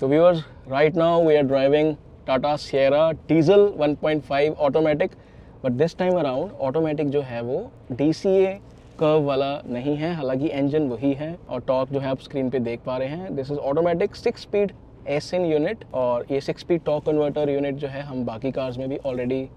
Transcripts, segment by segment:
So viewers, right now we are driving Tata Sierra diesel 1.5 automatic, but this time around automatic जो है वो DCA curve वाला नहीं है, हालांकि इंजन वही है और टॉर्क जो है आप स्क्रीन पे देख पा रहे हैं। This is automatic 6 speed Aisin unit और ये 6 स्पीड टॉर्क कन्वर्टर यूनिट जो है हम बाकी कार्स में भी ऑलरेडी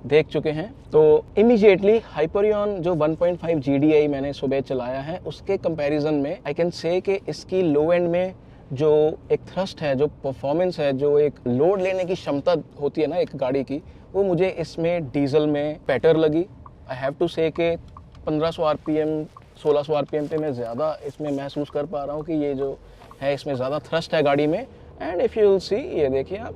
देख चुके हैं। तो इमीडिएटली हाइपरियन जो 1.5 GDI मैंने सुबह चलाया है उसके कंपैरिजन में आई कैन से कि इसकी लो एंड में जो एक थ्रस्ट है, जो परफॉर्मेंस है, जो एक लोड लेने की क्षमता होती है ना एक गाड़ी की, वो मुझे इसमें डीजल में बेटर लगी। आई हैव टू से कि 1500 RPM 1600 RPM पे मैं ज़्यादा इसमें महसूस कर पा रहा हूँ कि ये जो है इसमें ज़्यादा थ्रस्ट है गाड़ी में। And if you will see, ये देखिए आप,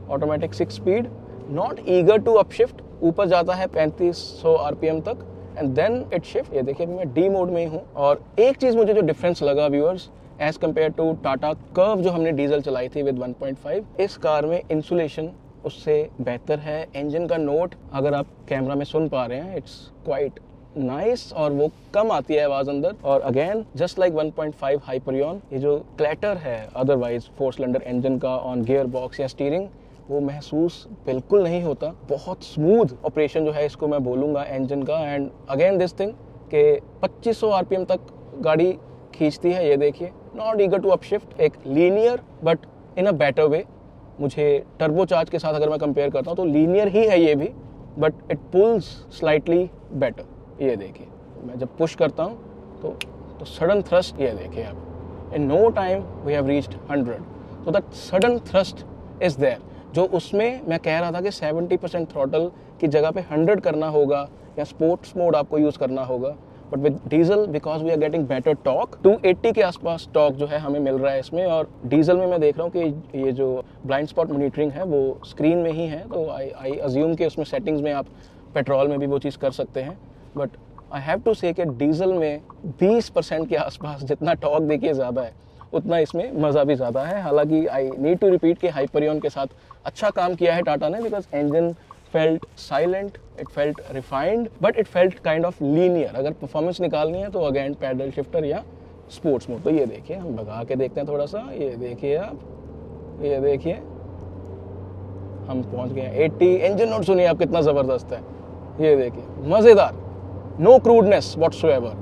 automatic 6 speed, not eager to upshift, ऊपर जाता है 3500 RPM तक एंड देन इट शिफ्ट। ये देखिए मैं डी मोड में ही हूँ। और एक चीज़ मुझे जो डिफरेंस लगा viewers as compared to Tata Curve जो हमने डीजल चलाई थी विद 1.5, इस कार में इंसुलेशन उससे बेहतर है। इंजन का नोट अगर आप कैमरा में सुन पा रहे हैं, इट्स क्वाइट नाइस और वो कम आती है आवाज़ अंदर। और अगेन जस्ट लाइक 1.5 हाइपरियन, ये जो क्लैटर है अदरवाइज 4 सिलेंडर इंजन का ऑन गियर बॉक्स या स्टीयरिंग, वो महसूस बिल्कुल नहीं होता। बहुत स्मूथ ऑपरेशन जो है इसको मैं बोलूँगा इंजन का। एंड अगेन दिस थिंग कि 2500 RPM तक गाड़ी खींचती है। ये देखिए, नॉट ईगर टू अपशिफ्ट, एक linear but in a better way. मुझे टर्बो चार्ज के साथ अगर मैं कंपेयर करता हूँ तो लीनियर ही है ये भी, but it pools slightly better. ये देखिए मैं जब पुश करता हूँ तो सडन थ्रस्ट, ये देखिए आप, in no time we have reached 100। So that sudden thrust is there, जो उसमें मैं कह रहा था कि 70% थ्रॉटल की जगह पे 100 करना होगा या स्पोर्ट्स मोड आपको यूज़ करना होगा। But with diesel because we are getting better torque, 280 के आसपास टॉर्क जो है हमें मिल रहा है इसमें। और डीजल में मैं देख रहा हूँ कि ये जो ब्लाइंड स्पॉट मॉनिटरिंग है वो स्क्रीन में ही है, तो आई अज्यूम कि उसमें सेटिंग्स में आप पेट्रोल में भी वो चीज़ कर सकते हैं। बट आई हैव टू से कि डीजल में 20% के आसपास जितना टॉर्क देखिए ज़्यादा है, उतना इसमें मज़ा भी ज़्यादा है। हालांकि आई नीड टू रिपीट कि हाइपरियन के साथ अच्छा काम किया है टाटा ने, because engine felt silent, it felt refined, but it felt kind of linear. अगर परफॉर्मेंस निकालनी है तो अगेन पैडल शिफ्टर या स्पोर्ट्स मोड। तो ये देखिए, हम भगा के देखते हैं थोड़ा सा। ये देखिए आप, ये देखिए हम पहुंच गए हैं 80। इंजन नोट सुनिए आप कितना ज़बरदस्त है। ये देखिए मज़ेदार, नो क्रूडनेस व्हाटसोएवर,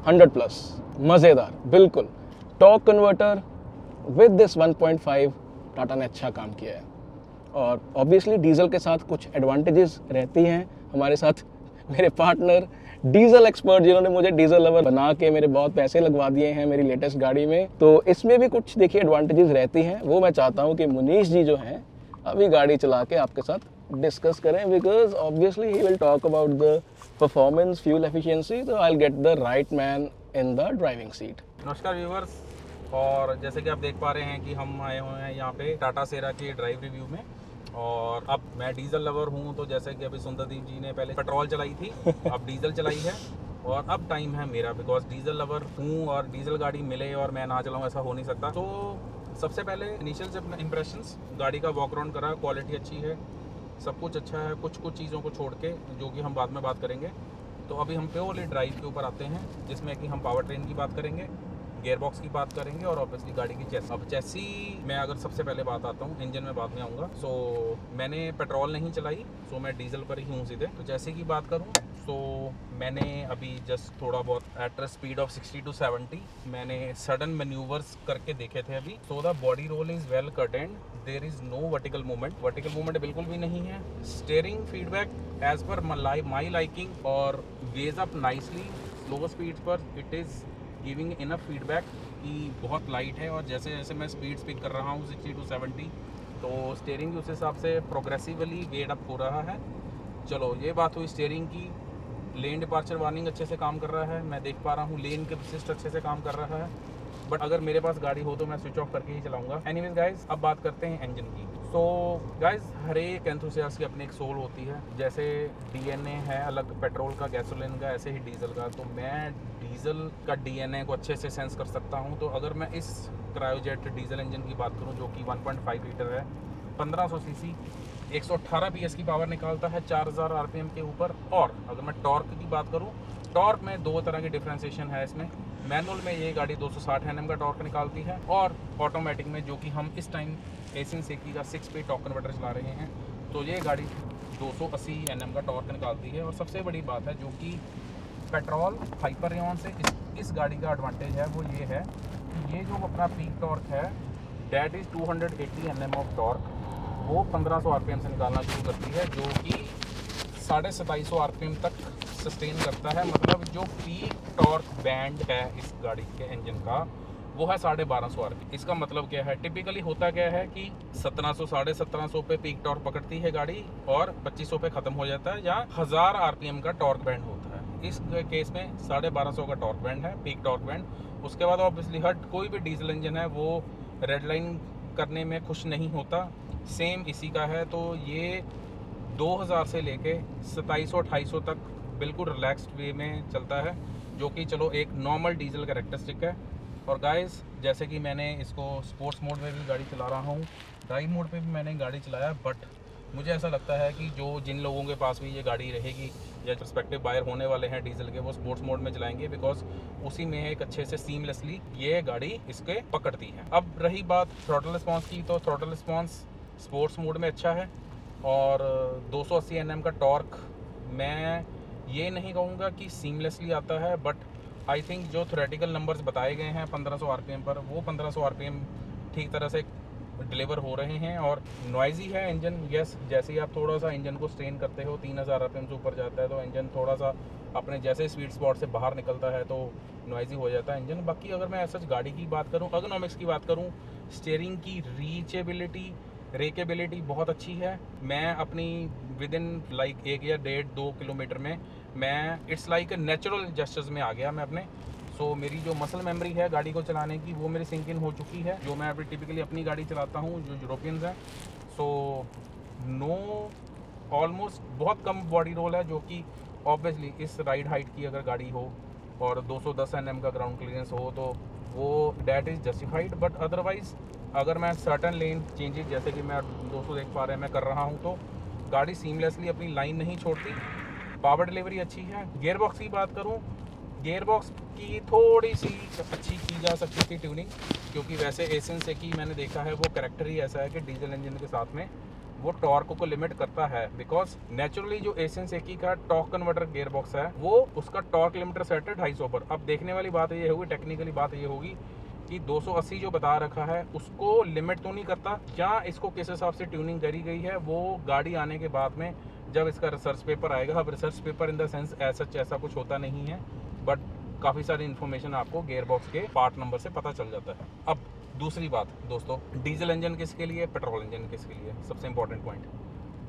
100+, मज़ेदार बिल्कुल। Torque converter with this 1.5 Tata ने अच्छा काम किया है। और ऑब्वियसली डीजल के साथ कुछ एडवांटेजेस रहती हैं। हमारे साथ मेरे पार्टनर डीजल एक्सपर्ट, जिन्होंने मुझे डीजल लवर बना के मेरे बहुत पैसे लगवा दिए हैं मेरी लेटेस्ट गाड़ी में, तो इसमें भी कुछ देखिए एडवांटेजेस रहती हैं। वो मैं चाहता हूँ कि मुनीश जी जो हैं अभी गाड़ी चला के आपके साथ डिस्कस करें, because obviously he will talk about the performance, fuel efficiency. तो I will get the right man in the driving seat. नमस्कार व्यूवर्स, और जैसे कि आप देख पा रहे हैं कि हम आए हुए हैं यहाँ पे टाटा सेरा के ड्राइव रिव्यू में। और अब मैं डीजल लवर हूँ, तो जैसे कि अभी सुंदरदीप जी ने पहले पेट्रोल चलाई थी, अब डीजल चलाई है और अब टाइम है मेरा, बिकॉज डीजल लवर हूँ और डीजल गाड़ी मिले और मैं ना चलाऊँ ऐसा हो नहीं सकता। तो सबसे पहले इनिशियल से अपने इम्प्रेशंस, गाड़ी का वॉक अराउंड करा, क्वालिटी अच्छी है, सब कुछ अच्छा है, कुछ चीज़ों को छोड़ के जो कि हम बाद में बात करेंगे। तो अभी हम प्योरली ड्राइव के ऊपर आते हैं, जिसमें कि हम पावर ट्रेन की बात करेंगे, गियर बॉक्स की बात करेंगे और ऑब्वियसली गाड़ी की चेसी। अब चेसी मैं अगर सबसे पहले बात आता हूँ, इंजन में बाद में आऊँगा। सो मैंने पेट्रोल नहीं चलाई, सो मैं डीजल पर ही हूँ सीधे। तो चेसी की बात करूँ तो मैंने अभी जस्ट थोड़ा बहुत at a speed of 60 to 70 मैंने सडन मैन्यूवर्स करके देखे थे अभी। So the body roll is well contained, there is no vertical movement बिल्कुल भी नहीं है। Steering feedback as per my liking और weighs up nicely. Slow speed पर it is giving enough feedback कि बहुत लाइट है, और जैसे जैसे मैं स्पीड स्पीक कर रहा हूँ 60 to 70, तो स्टीयरिंग उस हिसाब से प्रोग्रेसिवली वेट अप हो रहा है। चलो ये बात हुई स्टीयरिंग की। लेन डिपार्चर वार्निंग अच्छे से काम कर रहा है, मैं देख पा रहा हूँ। लेन के असिस्ट अच्छे से काम कर रहा है, बट अगर मेरे पास गाड़ी हो तो मैं स्विच ऑफ करके ही चलाऊंगा। एनीवेज गाइज, अब बात करते हैं इंजन की। सो गाइज, हर एक एंथुसियास्ट की अपनी एक सोल होती है। जैसे डीएनए है अलग पेट्रोल का, गैसोलीन का, ऐसे ही डीजल का। तो मैं डीजल का डीएनए को अच्छे से सेंस कर सकता हूँ। तो अगर मैं इस क्रायोजेट डीजल इंजन की बात करूँ, जो कि 1.5 लीटर है, 1500 सीसी, 118 PS की पावर निकालता है 4000 RPM के ऊपर। और अगर मैं टॉर्क की बात करूँ, टॉर्क में दो तरह की डिफ्रेंसिएशन है इसमें। मैनुअल में ये गाड़ी 260 Nm का टॉर्क निकालती है, और ऑटोमेटिक में जो कि हम इस टाइम एसिन सेकी का 6 स्पीड टॉर्क कन्वर्टर चला रहे हैं, तो ये गाड़ी 280 Nm का टॉर्क निकालती है। और सबसे बड़ी बात है जो कि पेट्रोल हाइपर रेन से इस गाड़ी का एडवांटेज है वो ये है कि ये जो अपना पीक टॉर्क है that is 280 Nm of torque, वो 1500 RPM से निकालना शुरू करती है, जो कि 2750 RPM तक सस्टेन करता है। मतलब जो पीक टॉर्क बैंड है इस गाड़ी के इंजन का वो है 1250 RPM। इसका मतलब क्या है, टिपिकली होता क्या है कि 1700 1750 पे पीक टॉर्क पकड़ती है गाड़ी और 2500 पे ख़त्म हो जाता है, या 1000 RPM का टॉर्क बैंड होता है। इस केस में 1250 का टॉर्क बैंड है, पीक टॉर्क बैंड। उसके बाद ऑब्वियसली हर कोई भी डीजल इंजन है वो रेड लाइन करने में खुश नहीं होता, सेम इसी का है। तो ये 2000 से लेके 2700-2800 तक बिल्कुल रिलैक्स्ड वे में चलता है, जो कि चलो एक नॉर्मल डीजल कैरेक्टरिस्टिक है। और गाइस, जैसे कि मैंने इसको स्पोर्ट्स मोड में भी गाड़ी चला रहा हूँ, ड्राइव मोड पे भी मैंने गाड़ी चलाया, बट मुझे ऐसा लगता है कि जिन लोगों के पास भी ये गाड़ी रहेगी या प्रस्पेक्टिव बायर होने वाले हैं डीजल के, वो स्पोर्ट्स मोड में चलाएंगे, बिकॉज उसी में एक अच्छे से सीमलेसली ये गाड़ी इसके पकड़ती है। अब रही बात थ्रॉटल रिस्पॉन्स की, तो थ्रॉटल रिस्पॉन्स स्पोर्ट्स मोड में अच्छा है, और 280 Nm का टॉर्क मैं ये नहीं कहूँगा कि सीमलेसली आता है, बट आई थिंक जो थ्योरेटिकल नंबर्स बताए गए हैं 1500 RPM पर, वो 1500 RPM ठीक तरह से डिलीवर हो रहे हैं। और नॉइजी है इंजन, यस, जैसे ही आप थोड़ा सा इंजन को स्ट्रेन करते हो 3000 RPM से ऊपर जाता है तो इंजन थोड़ा सा अपने जैसे स्वीट स्पॉट से बाहर निकलता है तो नॉइजी हो जाता है इंजन। बाकी अगर मैं ऐसा गाड़ी की बात करूँ, अर्गोनॉमिक्स की बात करूँ, स्टीयरिंग की रीचेबिलिटी, रेकेबिलिटी बहुत अच्छी है। मैं अपनी विद इन लाइक 1 या 1.5-2 किलोमीटर में मैं इट्स लाइक नेचुरल जेस्चर्स में आ गया मैं अपने। सो मेरी जो मसल मेमोरी है गाड़ी को चलाने की वो मेरी सिंक इन हो चुकी है, जो मैं अभी टिपिकली अपनी गाड़ी चलाता हूँ जो यूरोपियंस हैं। सो नो, ऑलमोस्ट बहुत कम बॉडी रोल है, जो कि ऑब्वियसली इस राइड हाइट की अगर गाड़ी हो और 210 Nm का ग्राउंड क्लियरेंस हो तो वो that is justified. But otherwise अगर मैं सर्टन लेन चेंजेस, जैसे कि मैं 200 देख पा रहे हैं मैं कर रहा हूँ, तो गाड़ी सीमलेसली अपनी लाइन नहीं छोड़ती। पावर डिलीवरी अच्छी है। गियर बॉक्स की बात करूँ, गियर बॉक्स की थोड़ी सी अच्छी की जा सकती थी ट्यूनिंग, क्योंकि वैसे एसिन से की मैंने देखा है वो कैरेक्टर ही ऐसा है कि डीजल इंजन के साथ में वो टॉर्क को लिमिट करता है, बिकॉज नेचुरली जो एसिन सेकी का टॉर्क कन्वर्टर गियर बॉक्स है वो उसका टॉर्क लिमिटर सेट है 250 पर। अब देखने वाली बात ये होगी, टेक्निकली बात ये होगी कि 280 जो बता रखा है उसको लिमिट तो नहीं करता, या इसको किस हिसाब से ट्यूनिंग करी गई है वो गाड़ी आने के बाद में जब इसका रिसर्च पेपर आएगा। अब research paper in the sense ऐसा कुछ होता नहीं है, बट काफ़ी सारी इन्फॉर्मेशन आपको गियर बॉक्स के पार्ट नंबर से पता चल जाता है। अब दूसरी बात दोस्तों, डीजल इंजन किसके लिए, पेट्रोल इंजन किसके लिए? सबसे इंपॉर्टेंट पॉइंट,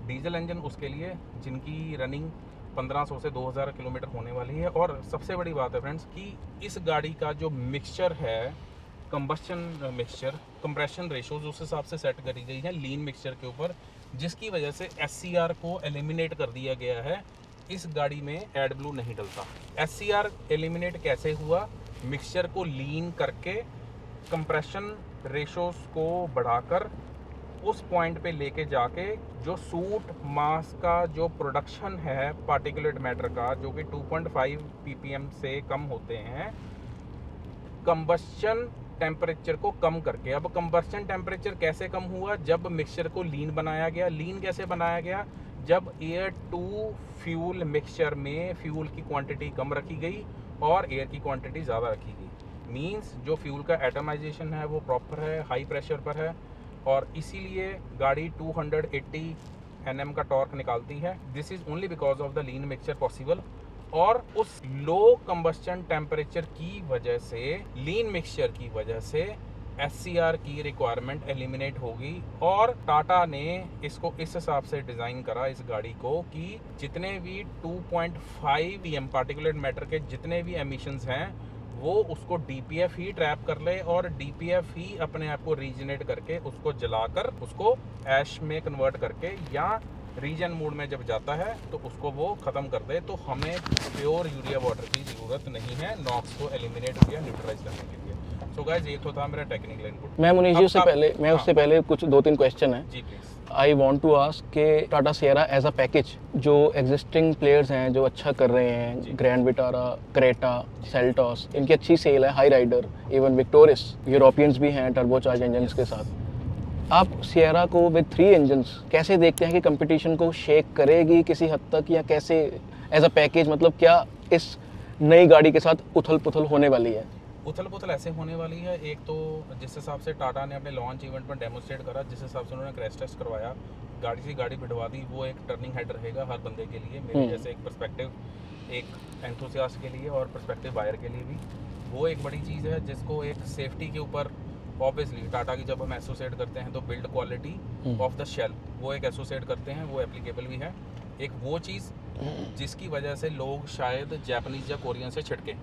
डीजल इंजन उसके लिए जिनकी रनिंग 1500 से 2000 किलोमीटर होने वाली है। और सबसे बड़ी बात है फ्रेंड्स कि इस गाड़ी का जो मिक्सचर है, कंबस्शन मिक्सचर, कंप्रेशन रेशोज उस हिसाब से सेट करी गई है लीन मिक्सचर के ऊपर, जिसकी वजह से SCR को एलिमिनेट कर दिया गया है। इस गाड़ी में एड ब्लू नहीं डलता। SCR एलिमिनेट कैसे हुआ? मिक्सचर को लीन करके कंप्रेशन रेशोज को बढ़ाकर उस पॉइंट पे लेके जाके जो सूट मास का जो प्रोडक्शन है पार्टिकुलेट मैटर का, जो कि 2.5 ppm से कम होते हैं, कंबस्शन टेम्परेचर को कम करके। अब कंबस्शन टेम्परेचर कैसे कम हुआ? जब मिक्सचर को लीन बनाया गया। लीन कैसे बनाया गया? जब एयर टू फ्यूल मिक्सचर में फ्यूल की क्वांटिटी कम रखी गई और एयर की क्वांटिटी ज़्यादा रखी गई। मींस जो फ्यूल का एटमाइजेशन है वो प्रॉपर है, हाई प्रेशर पर है, और इसीलिए गाड़ी 280 Nm का टॉर्क निकालती है। This is only because of the lean mixture possible. और उस लो कंबस्शन टेम्परेचर की वजह से, लीन मिक्सचर की वजह से SCR की रिक्वायरमेंट एलिमिनेट होगी। और टाटा ने इसको इस हिसाब से डिज़ाइन करा इस गाड़ी को कि जितने भी 2.5 pm पार्टिकुलेट मैटर के जितने भी एमिशंस हैं वो उसको DPF ही ट्रैप कर ले, और DPF ही अपने आप को रीजनरेट करके उसको जलाकर उसको ऐश में कन्वर्ट करके या रीजन मोड में जब जाता है तो उसको वो ख़त्म कर दे। तो हमें प्योर यूरिया वाटर की ज़रूरत नहीं है नॉक्स को एलिमिनेट या न्यूट्रलाइज करने के लिए। सो गाइस, ये तो था मेरा टेक्निकल इनपुट। मैं मुनीश जी उससे पहले कुछ 2-3 क्वेश्चन है। जी please. I want to ask के Tata Sierra as a package जो एग्जिस्टिंग प्लेयर्स हैं जो अच्छा कर रहे हैं, ग्रैंड विटारा, क्रेटा, सेल्टॉस, इनकी अच्छी सेल है, Hyryder, even Victoris, Europeans भी हैं टर्बोचार्ज इंजन्स के साथ। आप सियरा को विद 3 इंजन्स कैसे देखते हैं कि कंपटीशन को शेक करेगी किसी हद तक, या कैसे एज अ पैकेज, मतलब क्या इस नई गाड़ी के साथ उथल पुथल होने वाली है? उथल पुथल ऐसे होने वाली है, एक तो जिस हिसाब से टाटा ने अपने लॉन्च इवेंट में डेमोस्ट्रेट करा, जिस हिसाब से उन्होंने क्रैश टेस्ट करवाया, गाड़ी से गाड़ी भिड़वा दी, वो एक टर्निंग हेड रहेगा हर बंदे के लिए, मेरे जैसे एक पर्सपेक्टिव, एक एंथुसियास्ट के लिए और पर्सपेक्टिव बायर के लिए भी वो एक बड़ी चीज़ है, जिसको एक सेफ्टी के ऊपर ऑब्वियसली टाटा की जब हम एसोसिएट करते हैं तो build quality of the shell वो एक एसोसिएट करते हैं, वो एप्लीकेबल भी है। एक वो चीज़ जिसकी वजह से लोग शायद जापानीज या कोरियन से छिटके,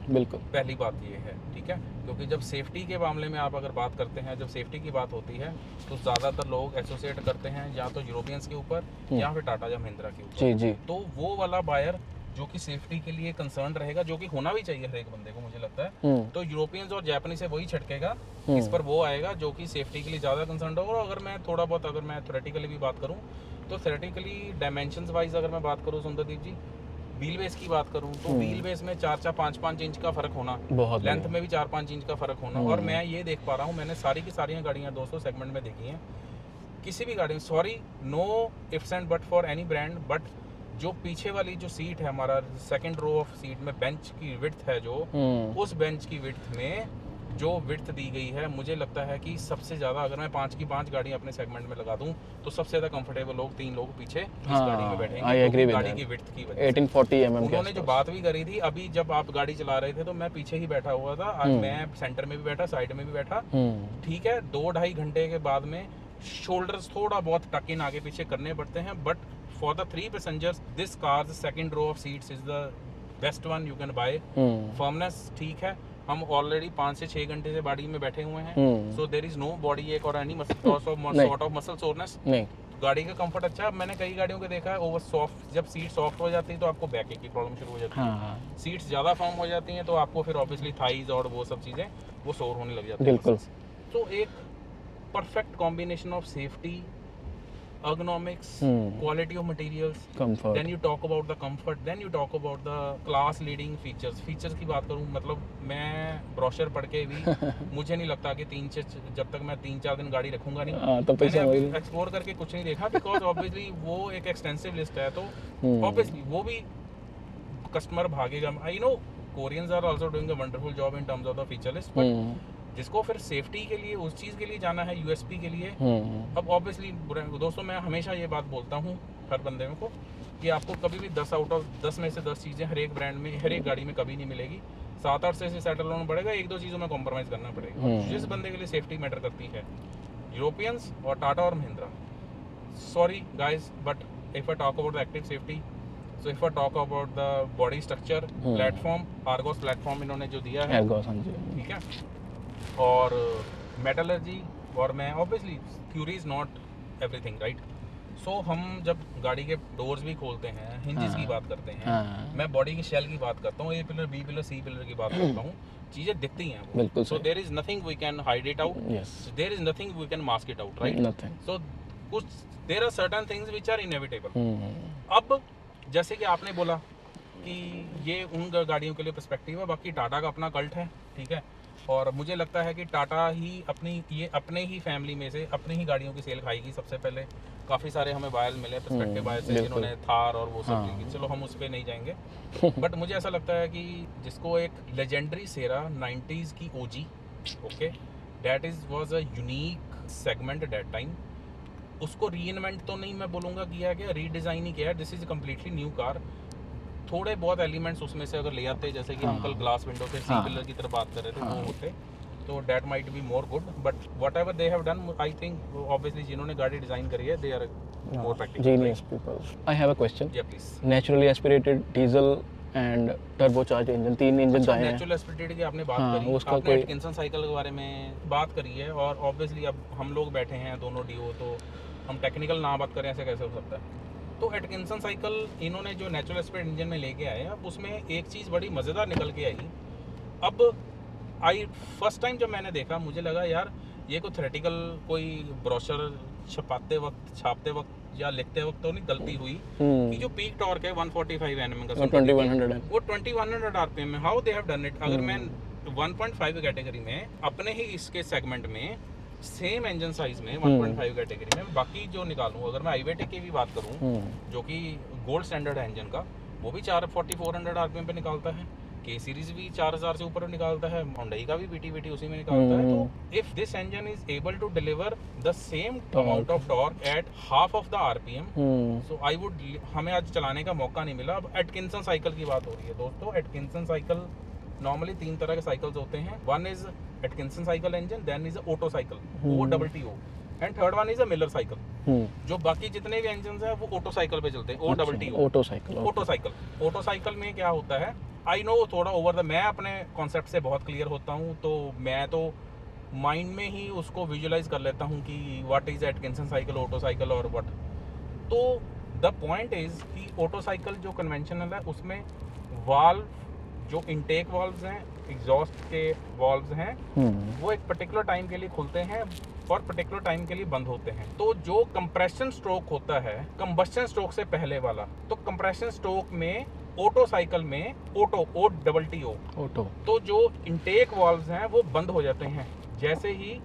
बिल्कुल पहली बात ये है, ठीक है, क्योंकि जब सेफ्टी के मामले में आप अगर बात करते हैं, जब सेफ्टी की बात होती है तो ज़्यादातर लोग एसोसिएट करते हैं या तो यूरोपियंस के ऊपर या फिर टाटा या महिंद्रा के ऊपर। जी जी। तो वो वाला बायर जो कि सेफ्टी के लिए कंसर्न रहेगा, जो कि होना भी चाहिए हर एक बंदे को, मुझे लगता है, तो यूरोपियंस और जापानीज से वही छटकेगा, इस पर वो आएगा जो कि सेफ्टी के लिए ज़्यादा कंसर्न होगा। और अगर मैं थोड़ा बहुत, अगर मैं थ्योरेटिकली भी बात करूँ तो थ्योरेटिकली डायमेंशंस वाइज अगर मैं बात करूँ सुंदरदीप जी, व्हील बेस की बात करूँ तो व्हील बेस में 4-5 इंच का फर्क होना, बहुत लेंथ में भी 4-5 इंच का फर्क होना। और मैं ये देख पा रहा हूँ, मैंने सारी की सारी गाड़ियाँ 200 सेगमेंट में देखी हैं, किसी भी गाड़ी में, sorry no ifs and but for any brand, but जो पीछे वाली जो सीट है, हमारा सेकंड रो ऑफ सीट में बेंच की विड्थ है जो, उस बेंच की विड्थ में जो विड्थ दी गई है, मुझे लगता है कि सबसे ज़्यादा, अगर मैं 5 की 5 गाड़ियाँ अपने सेगमेंट में लगा दूं तो सबसे ज़्यादा कंफर्टेबल लोग 3 लोग पीछे इस गाड़ी में बैठेंगे, गाड़ी की विड्थ की वजह से। 1840 mm उन्होंने जो बात भी करी थी, अभी जब आप गाड़ी चला रहे थे तो मैं पीछे ही बैठा हुआ था, आज मैं सेंटर में भी बैठा, साइड में भी बैठा, ठीक है, 2-2.5 घंटे के बाद में शोल्डर्स थोड़ा बहुत टक इन आगे पीछे करने पड़ते हैं, but for the 3 passengers this car second row of seats is the best one you can buy. Firmness ठीक है, हम ऑलरेडी 5 से 6 घंटे से गाड़ी में बैठे हुए हैं, so there is no body ache और any sort of muscle soreness. गाड़ी का कंफर्ट अच्छा है। मैंने कई गाड़ियों को देखा है, ओवर सॉफ्ट, जब सीट सॉफ्ट हो जाती है तो आपको बैक एक की प्रॉब्लम शुरू हो जाती है, सीट्स ज़्यादा फर्म हो जाती हैं तो आपको फिर ऑब्वियसली थाइज और वो सब चीज़ें वो शोर होने लग जाती है। बिल्कुल। तो एक perfect combination of safety, ergonomics, quality of materials, comfort, then you talk about the comfort, then you talk about the class leading features की बात करूँ, मतलब मैं ब्रोशर पढ़ के भी मुझे नहीं लगता कि जब तक मैं 3-4 दिन गाड़ी रखूंगा नहीं, तो मैंने एक्सप्लोर करके कुछ नहीं देखा, बिकॉज ऑब्वियसली वो एक एक्सटेंसिव लिस्ट है, तो ऑब्वियसली वो भी कस्टमर भागेगा। I know Koreans are also doing a wonderful job in terms of the feature list, but जिसको फिर सेफ्टी के लिए, उस चीज़ के लिए जाना है, यूएसपी के लिए, अब ऑब्वियसली दोस्तों मैं हमेशा ये बात बोलता हूँ हर बंदे को कि आपको कभी भी 10 आउट ऑफ 10 में से 10 चीज़ें हर एक ब्रांड में, हर एक गाड़ी में कभी नहीं मिलेगी। 7-8 से सेटल होना पड़ेगा, 1-2 चीज़ों में कॉम्प्रोमाइज़ करना पड़ेगा। जिस बंदे के लिए सेफ्टी मैटर करती है, यूरोपियंस और टाटा और Mahindra, sorry guys, but if I talk about the active safety, so if I talk about the body structure, platform, Argos platform इन्होंने जो दिया है, ठीक है, और मेटलर्जी, और मैं obviously theory is not everything, right. So हम जब गाड़ी के डोर्स भी खोलते हैं, हिंजेस की बात करते हैं, मैं बॉडी की शेल की बात करता हूँ, A pillar, B pillar, C pillar की बात करता हूँ, चीज़ें दिखती हैं वो, so there is nothing we can hide it out, there is nothing we can mask it out, right. So कुछ there are certain things which are inevitable. अब जैसे कि आपने बोला कि ये उन गाड़ियों के लिए पर्सपेक्टिव है, बाकी टाटा का अपना कल्ट है, ठीक है, और मुझे लगता है कि टाटा ही अपने ही फैमिली में से अपनी ही गाड़ियों की सेल खाएगी सबसे पहले। काफ़ी सारे हमें बायर्स मिले, पर्सपेक्टिव बायर्स से, जिन्होंने थार और वो सब की, चलो हम उस पर नहीं जाएंगे, बट मुझे ऐसा लगता है कि जिसको एक लेजेंडरी सेरा 90s की OG, okay, that is was a unique segment at that time, उसको रीइन्वेंट तो नहीं मैं बोलूँगा किया गया, रीडिज़ाइन ही किया है, this is completely new car. थोड़े बहुत एलिमेंट्स उसमें से अगर ले आते, जैसे कि हम कल ग्लास विंडो के सी पिलर की तरफ बात कर रहे थे, वो होते तो that might be more good, but whatever they have done, I think obviously जिन्होंने गाड़ी डिजाइन करी है, they are more practical, genius people. I have a question, yeah please. Naturally aspirated diesel and turbocharge engine, 3 engine आए हैं। Natural aspirated की आपने बात करी, उसका आपने एटकिंसन साइकिल के बारे में बात करी है, और ऑब्वियसली अब हम लोग बैठे हैं दोनों डीओ, तो हम टेक्निकल ना बात करें, ऐसे कैसे हो सकता है। तो एटकिंसन साइकिल इन्होंने जो नेचुरल एस्पिरेटेड इंजन में लेके आए, अब उसमें एक चीज़ बड़ी मज़ेदार निकल के आई। अब फर्स्ट टाइम जब मैंने देखा, मुझे लगा यार ये कोई थ्योरेटिकल कोई ब्रोशर छापते वक्त या लिखते वक्त तो नहीं गलती हुई कि जो पीक टॉर्क है 145 Nm का 2100 है वो 2100 आरपीएम में how they have done it. अगर मैं 1.5 कैटेगरी में अपने ही इसके सेगमेंट में सेम इंजन साइज में 1.5 कैटेगरी में बाकी जो निकालूं, अगर मैं आईवेटेक की भी बात करूं जो कि गोल्ड स्टैंडर्ड है इंजन का, वो भी 4400 आरपीएम पे निकालता है। के सीरीज भी 4000 से ऊपर निकालता है, होंडई का भी बीटी उसी में निकालता है। तो if this engine is able to deliver the same amount of torque at half of the RPM, so I would, हमें आज चलाने का मौका नहीं मिला। अब एटकिंसन साइकिल की बात हो रही है दोस्तों। एटकिंसन साइकिल नॉर्मली 3 तरह के साइकिल्स होते हैं। One is Atkinson cycle engine, then is Otto cycle OTO, and third one is a Miller cycle. जो बाकी जितने भी इंजन हैं वो ऑटो साइकिल पे चलते हैं, OTO ऑटो साइकिल में क्या होता है, आई नो थोड़ा ओवर द, मैं अपने कॉन्सेप्ट से बहुत क्लियर होता हूँ, तो मैं तो माइंड में ही उसको विजुअलाइज कर लेता हूँ कि what is Atkinson cycle, auto cycle और व्हाट। तो द पॉइंट इज कि ऑटो साइकिल जो कन्वेंशनल है उसमें वाल्व, जो इनटेक वाल्व्स हैं, एग्जॉस्ट के वाल्व्स हैं, वो एक पर्टिकुलर टाइम के लिए खुलते हैं और पर्टिकुलर टाइम के लिए बंद होते हैं। तो जो कंप्रेशन स्ट्रोक होता है कंबस्शन स्ट्रोक से पहले वाला, तो कंप्रेशन स्ट्रोक में ऑटो साइकिल में OTO, तो जो इनटेक वाल्व्स हैं वो बंद हो जाते हैं जैसे ही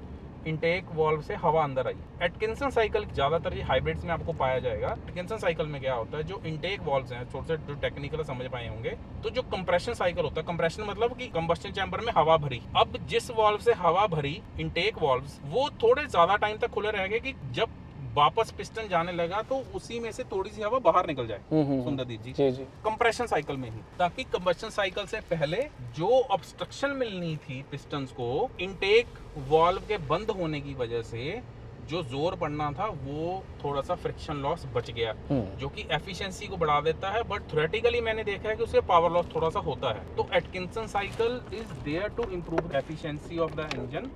इनटेक वाल्व से हवा अंदर आई। एटकिंसन साइकिल ज्यादातर ये हाइब्रिड्स में आपको पाया जाएगा। एटकिंसन साइकिल में क्या होता है, जो इनटेक वाल्व्स हैं, थोड़े से जो टेक्निकल समझ पाए होंगे, तो जो कंप्रेशन साइकिल होता है, कंप्रेशन मतलब कि कंबस्शन चैम्बर में हवा भरी, अब जिस वाल्व से हवा भरी इनटेक वाल्व्स वो थोड़े ज्यादा टाइम तक खुले रहेंगे कि जब वापस पिस्टन जाने लगा तो उसी में से थोड़ी सी हवा बाहर निकल जाए। सुंदरदीप जी कंप्रेशन साइकिल में ही, ताकि कंबस्शन साइकिल से पहले जो ऑब्स्ट्रक्शन मिलनी थी पिस्टन्स को इनटेक वाल्व के बंद होने की वजह से जो जोर पड़ना था वो थोड़ा सा फ्रिक्शन लॉस बच गया, जो कि एफिशिएंसी को बढ़ा देता है। बट थ्योरेटिकली मैंने देखा है कि उससे पावर लॉस थोड़ा सा होता है। तो Atkinson cycle is there to improve efficiency of the engine,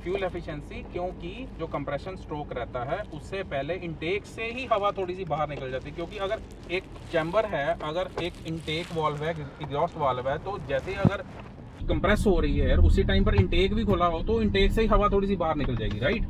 fuel efficiency, क्योंकि जो कंप्रेशन स्ट्रोक रहता है उससे पहले इनटेक से ही हवा थोड़ी सी बाहर निकल जाती है। क्योंकि अगर एक चैम्बर है, अगर एक इनटेक वाल्व है, एग्जॉस्ट वाल्व है, तो जैसे ही अगर कंप्रेस हो रही है उसी टाइम पर इनटेक भी खुला हो तो इनटेक से ही हवा थोड़ी सी बाहर निकल जाएगी, right.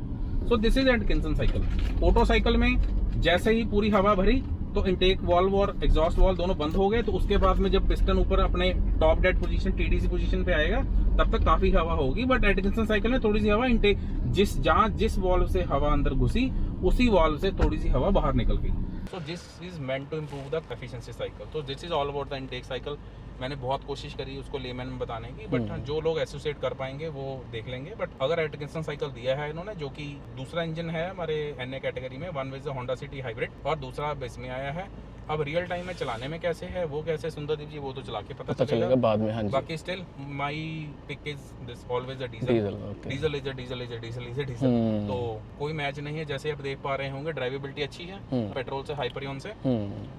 So this is Atkinson cycle. Auto cycle में जैसे ही पूरी हवा भरी तो इनटेक वाल्व और एग्जॉस्ट वाल्व दोनों बंद हो गए, तो उसके बाद में जब पिस्टन ऊपर अपने top dead position TDC position पे आएगा तब तक काफी हवा होगी। बट एटकिंसन साइकिल में थोड़ी सी हवा इनटेक, जिस वाल्व से हवा अंदर घुसी उसी वाल्व से थोड़ी सी हवा बाहर निकल गई। So this is meant to improve the efficiency cycle. तो this is all about the intake cycle. मैंने बहुत कोशिश करी उसको लेमैन में बताने की, बट जो लोग एसोसिएट कर पाएंगे वो देख लेंगे। बट अगर एटकिंसन साइकिल दिया है इन्होंने, जो कि दूसरा इंजन है हमारे NA कैटेगरी में, one which Honda City hybrid और दूसरा बेस में आया है। अब रियल टाइम में चलाने में कैसे है वो कैसे सुंदरदीप जी, वो तो चला के पता चलेगा बाद में। हाँ जी। बाकी still my pick is this always a diesel is a diesel. तो कोई मैच नहीं है। जैसे आप देख पा रहे होंगे ड्राइवेबिलिटी अच्छी है पेट्रोल से, हाइपरियन से,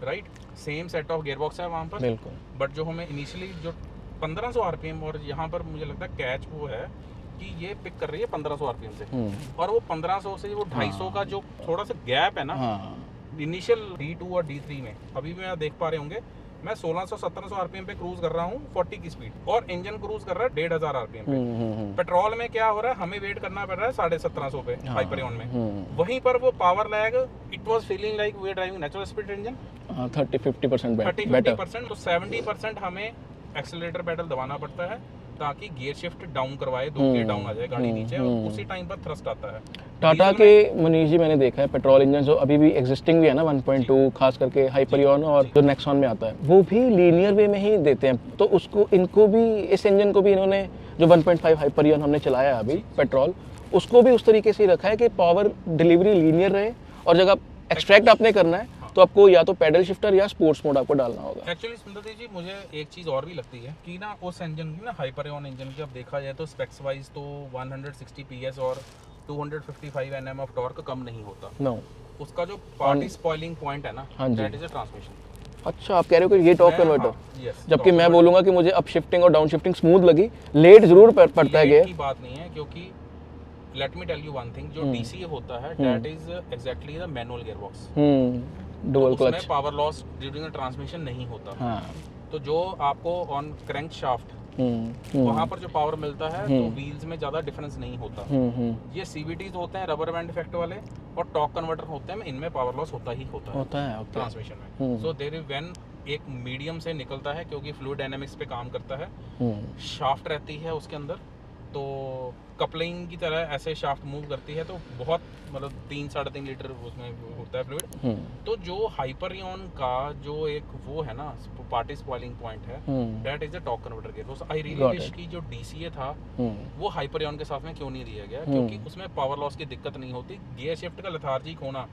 right. Same set of gearbox है वहाँ पर, बिल्कुल। बट जो हमें इनिशियली जो 1500 आरपीएम, और यहाँ पर मुझे लगता है कैच वो है कि ये पिक कर रही है 1500 आरपीएम से, और वो 1500 से वो 250 का जो थोड़ा सा गैप है ना इनिशियल D2 और D3 में, अभी भी आप देख पा रहे होंगे मैं 1600-1700 आरपीएम पे क्रूज कर रहा हूँ 40 की स्पीड, और इंजन क्रूज कर रहा है 1500 आरपीएम पे। पेट्रोल में क्या हो रहा है, हमें वेट करना पड़ रहा है 1750 पे हाइपरियन में। वहीं पर वो power lag, it was feeling like we are driving natural speed engine 30-50% better. तो 70% हमें एक्सेलरेटर पेडल दबाना पड़ता है ताकि गियर शिफ्ट डाउन करवाए, 2 गियर डाउन आ जाए गाड़ी नीचे, और उसी टाइम पर थ्रस्ट आता है। टाटा के मनीष जी मैंने देखा है पेट्रोल इंजन जो अभी भी एग्जिस्टिंग भी है ना 1.2, खास करके हाइपरियन और जो नेक्सॉन में आता है, वो भी लीनियर वे में ही देते हैं। तो उसको, इनको भी, इस इंजन को भी इन्होंने जो 1.5 हाइपरियन हमने चलाया अभी पेट्रोल, उसको भी उस तरीके से ही रखा है कि पावर डिलीवरी लीनियर रहे, और जब आप एक्सट्रैक्ट आपने करना है तो आपको या तो पैडल शिफ्टर या स्पोर्ट्स मोड आपको डालना होगा। एक्चुअली सुंदरदेव जी, मुझे एक चीज़ और भी लगती है कि ना उस इंजन की ना, हाइपरियन इंजन की अब देखा जाए तो स्पेक्स वाइज तो 160 PS और 255 Nm ऑफ टॉर्क कम नहीं होता। नो, उसका जो पार्टी स्पॉइलिंग पॉइंट है ना, दैट इज अ ट्रांसमिशन। अच्छा, आप कह रहे हो कि ये टॉर्क कन्वर्टर, यस, जबकि मैं बोलूंगा कि मुझे अप शिफ्टिंग और डाउन शिफ्टिंग स्मूथ लगी, लेट जरूर पड़ता है। की बात नहीं है, क्योंकि let me tell you one thing, जो DCA होता है that is exactly the manual gearbox, dual clutch, power loss during the transmission नहीं होता। तो जो आपको ऑन क्रैंक शाफ्ट वहाँ पर जो पावर मिलता है तो व्हील्स में ज़्यादा डिफरेंस नहीं होता। ये CVTs होते हैं रबर बैंड इफेक्ट वाले, और टॉर्क कन्वर्टर होते हैं, इनमें पावर लॉस होता ही होता है ओके। ट्रांसमिशन में। सो देयर इज व्हेन एक मीडियम से निकलता है, क्योंकि फ्लूइड डायनामिक्स पे काम करता है, शाफ्ट रहती है उसके अंदर, तो कपलिंग की तरह ऐसे शाफ्ट मूव करती है, तो बहुत मतलब 3-3.5 लीटर उसमें होता है फ्लूइड। तो जो हाइपरियन का जो एक वो है ना पार्टी स्पॉइलिंग पॉइंट है, that is the torque converter gear. I really wish की जो DCA था वो हाइपरियन के साथ में क्यों नहीं दिया गया, क्योंकि उसमें पावर लॉस की दिक्कत नहीं होती, गियर शिफ्ट का लेथार्जिक होना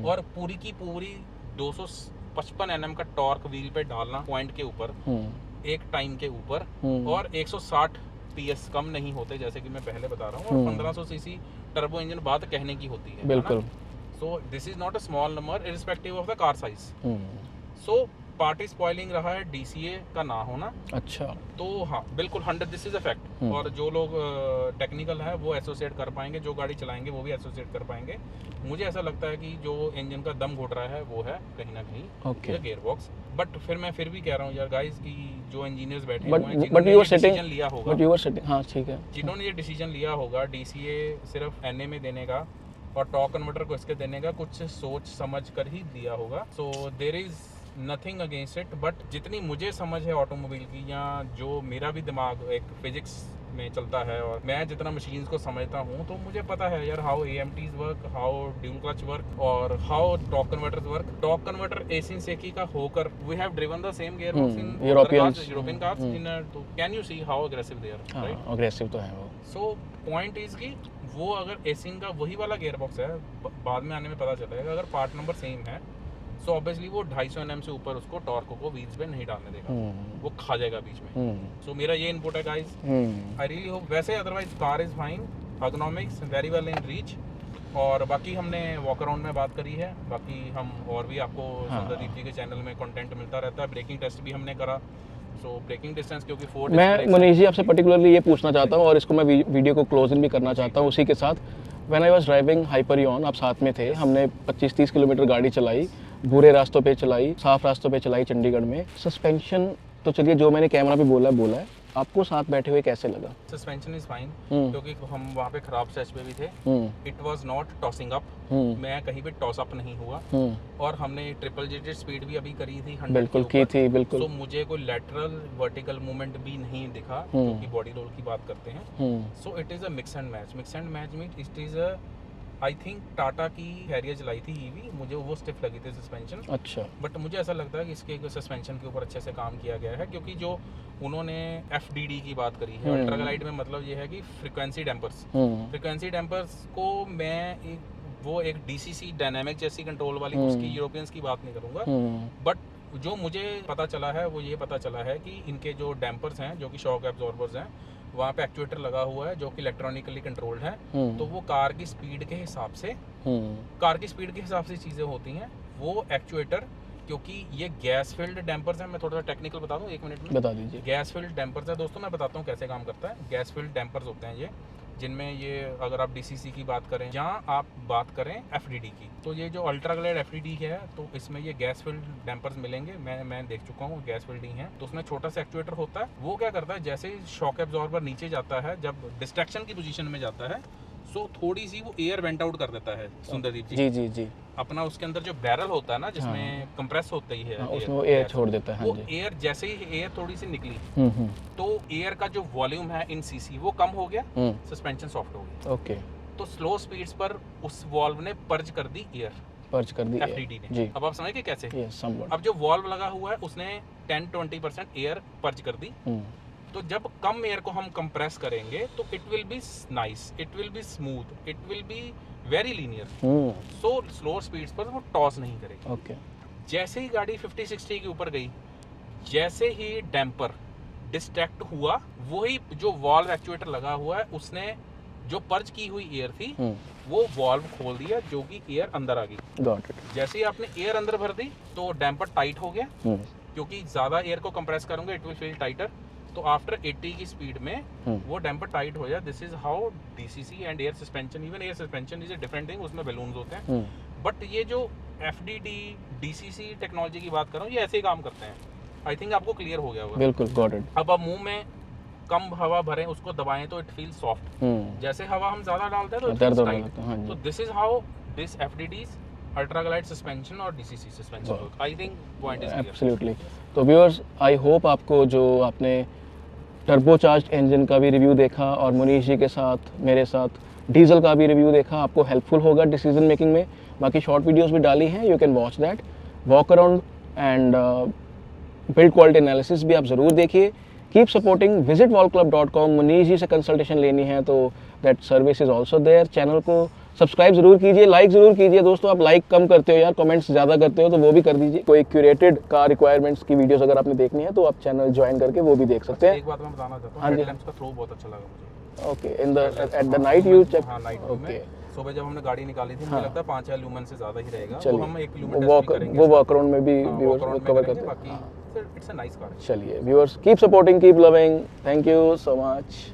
और पूरी की पूरी 255 Nm का टॉर्क व्हील पे डालना पॉइंट के ऊपर एक टाइम के ऊपर, और 160 PS कम नहीं होते, जैसे कि मैं पहले बता रहा हूँ, और 1500 सीसी टर्बो इंजन बात कहने की होती है, बिल्कुल। सो this is not a small number irrespective of the car size. So party spoiling रहा है DCA का ना होना। अच्छा। तो हाँ बिल्कुल 100 दिस इज अ फैक्ट, और जो लोग टेक्निकल है वो एसोसिएट कर पाएंगे, जो गाड़ी चलाएंगे वो भी एसोसिएट कर पाएंगे। मुझे ऐसा लगता है कि जो इंजन का दम घुट रहा है वो है कहीं ना कहीं गियर बॉक्स। बट फिर मैं फिर भी कह रहा हूँ यार गाइस कि जो इंजीनियर्स बैठे हुए हैं, जिन्होंने ये डिसीजन लिया होगा, हाँ ठीक है, जिन्होंने ये डिसीजन लिया होगा DCA सिर्फ NA में देने का और टॉर्क कन्वर्टर को इसके देने का, कुछ सोच समझ कर ही दिया होगा। So there is nothing against it, but जितनी मुझे समझ है ऑटोमोबाइल की, या जो मेरा भी दिमाग एक फिजिक्स में चलता है और मैं जितना मशीन्स को समझता हूँ, तो मुझे पता है यार how AMTs work, how dual clutch work, और how torque converters work. Torque converter Aisin Seiki का होकर we have driven the same gearbox in European cars in, तो can you see how aggressive they are, right? Aggressive तो है वो। So point is कि वो अगर एसिन का वही वाला गियर बॉक्स है, बाद में आने में पता चलेगा, अगर पार्ट नंबर सेम है, सो ऑब्वियसली वो 250 Nm से ऊपर उसको टॉर्क को व्हील्स पे नहीं डालने देगा, वो खा जाएगा बीच में। सो मेरा ये इनपुट है गाइस, आई रियली होप। वैसे otherwise car is fine, ergonomics very well in reach, और बाकी हमने वॉक अराउंड में बात करी है, बाकी हम और भी आपको सुंदरदीप जी के चैनल में कंटेंट मिलता रहता है। ब्रेकिंग टेस्ट भी हमने करा, सो ब्रेकिंग डिस्टेंस क्योंकि 4 मैं मनीष जी आपसे पर्टिकुलरली ये पूछना चाहता हूँ, और इसको मैं वीडियो को क्लोज इन भी करना चाहता हूँ उसी के साथ। When I was driving Hyperion, आप साथ में थे, हमने 25-30 किलोमीटर गाड़ी चलाई, बुरे रास्तों पे चलाई, साफ रास्तों पे चलाई चंडीगढ़ में। सस्पेंशन तो चलिए जो मैंने कैमरा पे बोला है, आपको साथ बैठे हुए कैसे लगा? सस्पेंशन इज फाइन, क्योंकि हम वहाँ पे खराब स्ट्रेच पे भी थे। It was not tossing up, मैं कहीं पे टॉस अप नहीं हुआ, और हमने ट्रिपल डिजिट स्पीड भी अभी करी थी 100 बिल्कुल की थी, बिल्कुल। तो मुझे कोई लैटरल वर्टिकल मूवमेंट भी नहीं दिखा, क्योंकि बॉडी रोल की बात करते हैं। So it is a mix and match meet it is a, I think Tata की हैरियर चलाई थी EV, मुझे वो स्टिफ लगी थी सस्पेंशन। अच्छा। बट मुझे ऐसा लगता है कि इसके सस्पेंशन के ऊपर अच्छे से काम किया गया है, क्योंकि जो उन्होंने FDD की बात करी है, अल्ट्रा ग्लाइड में, मतलब ये है कि फ्रीक्वेंसी डैम्पर्स को मैं वो एक DCC डायनामिक जैसी कंट्रोल वाली उसकी यूरोपियंस की बात नहीं करूँगा, बट जो मुझे पता चला है वो ये पता चला है कि इनके जो डैम्पर्स हैं, जो कि शॉक एब्जॉर्बर्स हैं, वहाँ पे एक्चुएटर लगा हुआ है जो कि इलेक्ट्रॉनिकली कंट्रोल्ड है। तो वो कार की स्पीड के हिसाब से चीज़ें होती हैं, वो एक्चुएटर, क्योंकि ये गैस फिल्ड डैम्पर्स हैं। मैं थोड़ा सा टेक्निकल बता दूं, 1 मिनट में बता दीजिए। गैस फिल्ड डैम्पर्स है दोस्तों, मैं बताता हूँ कैसे काम करता है। गैस फिल्ड डैम्पर्स होते हैं ये, जिनमें ये अगर आप DCC की बात करें या आप बात करें FDD की, तो ये जो अल्ट्रा ग्लाइड FDD है, तो इसमें ये गैस फिल्ड डैम्पर्स मिलेंगे। मैं देख चुका हूँ, गैस फिल्ड ही है। तो उसमें छोटा सा एक्चुएटर होता है, वो क्या करता है, जैसे ही शॉक एब्जॉर्बर नीचे जाता है, जब डिस्ट्रैक्शन की पोजीशन में जाता है, सो थोड़ी सी वो एयर वेंट आउट कर देता है सुंदरदीप जी। जी अपना उसके अंदर जो बैरल होता है ना, जिसमें कंप्रेस होता ही है, उसमें वो एयर छोड़ देता है। वो एयर जैसे ही एयर थोड़ी सी निकली, तो एयर का जो वॉल्यूम है इन CC वो कम हो गया, सस्पेंशन सॉफ्ट हो गया। ओके। तो स्लो स्पीड्स पर उस वॉल्व ने पर्ज कर दी एयर, FDD ने जी। अब आप समझ गए कैसे? अब जो वॉल्व लगा हुआ है उसने 10-20% एयर पर्ज कर दी। तो जब कम एयर को हम कंप्रेस करेंगे तो it will be nice, it will be smooth, it will be very linear. So slow speeds पर वो टॉस नहीं करेगी। ओके। जैसे ही गाड़ी 50-60 के ऊपर गई, जैसे ही डैम्पर डिस्ट्रैक्ट हुआ, वही जो वॉल्व एक्चुएटर लगा हुआ है उसने जो पर्ज की हुई एयर थी वो वॉल्व खोल दिया, जो कि एयर अंदर आ गई। जैसे ही आपने एयर अंदर भर दी तो डैम्पर टाइट हो गया, क्योंकि ज्यादा एयर को कंप्रेस करूंगा इट विल फील टाइटर। तो आफ्टर 80 की स्पीड में वो डैम्पर टाइट हो जाए। This is how DCC and air suspension, even air suspension is a different thing, उसमें बैलून्स होते हैं। बट ये जो FDD DCC टेक्नोलॉजी की बात कर रहा हूँ, ये ऐसे ही काम करते हैं। आई थिंक आपको क्लियर हो गया होगा। बिल्कुल, गॉट इट। अब आप मुंह में कम हवा भरें उसको दबाएं तो इट फील सॉफ्ट, जैसे हवा हम ज्यादा डालते हैं तो it दर्द feels होने tight. लगता है, हाँ जी। तो this is how this FDDs ultra glide suspension और DCC suspension, I think point is clear. Absolutely. तो व्यूअर्स, आई होप आपको जो आपने टर्बोचार्ज्ड इंजन का भी रिव्यू देखा और मुनीश जी के साथ मेरे साथ डीजल का भी रिव्यू देखा, आपको हेल्पफुल होगा डिसीजन मेकिंग में। बाकी शॉर्ट वीडियोस भी डाली हैं, you can watch that, walk around and build quality analysis भी आप ज़रूर देखिए। Keep supporting, visit wallclub.com। Munish ji से कंसल्टेशन लेनी है तो that service is also there. Channel को सब्सक्राइब ज़रूर कीजिए, लाइक ज़रूर कीजिए दोस्तों। आप लाइक कम करते हो यार, कमेंट्स ज़्यादा करते हो, तो वो भी कर दीजिए। कोई क्यूरेटेड कार रिक्वायरमेंट्स की वीडियोस अगर आपने देखनी है तो आप चैनल ज्वाइन करके वो भी देख सकते हैं। एक बात मैं बताना चाहता हाँ हूँ, जी। हेडलैम्प्स का थ्रो बहुत अच्छा लगा मुझे। Okay, in the at the night you check. हाँ, नाइट व्यू ओके, में सुबह जब हमने गाड़ी निकाली थी मुझे लगता है 5 या लूमेन से ज्यादा ही रहेगा। वो हम 1 चलिए, किलोमीटर वो भी करेंगे, वो वॉक अराउंड में भी हाँ, व्यूअर्स walk around में कवर करेंगे, करते हैं। बाकी इट्स अ नाइस कार। चलिए viewers, keep supporting, keep loving, thank you so much.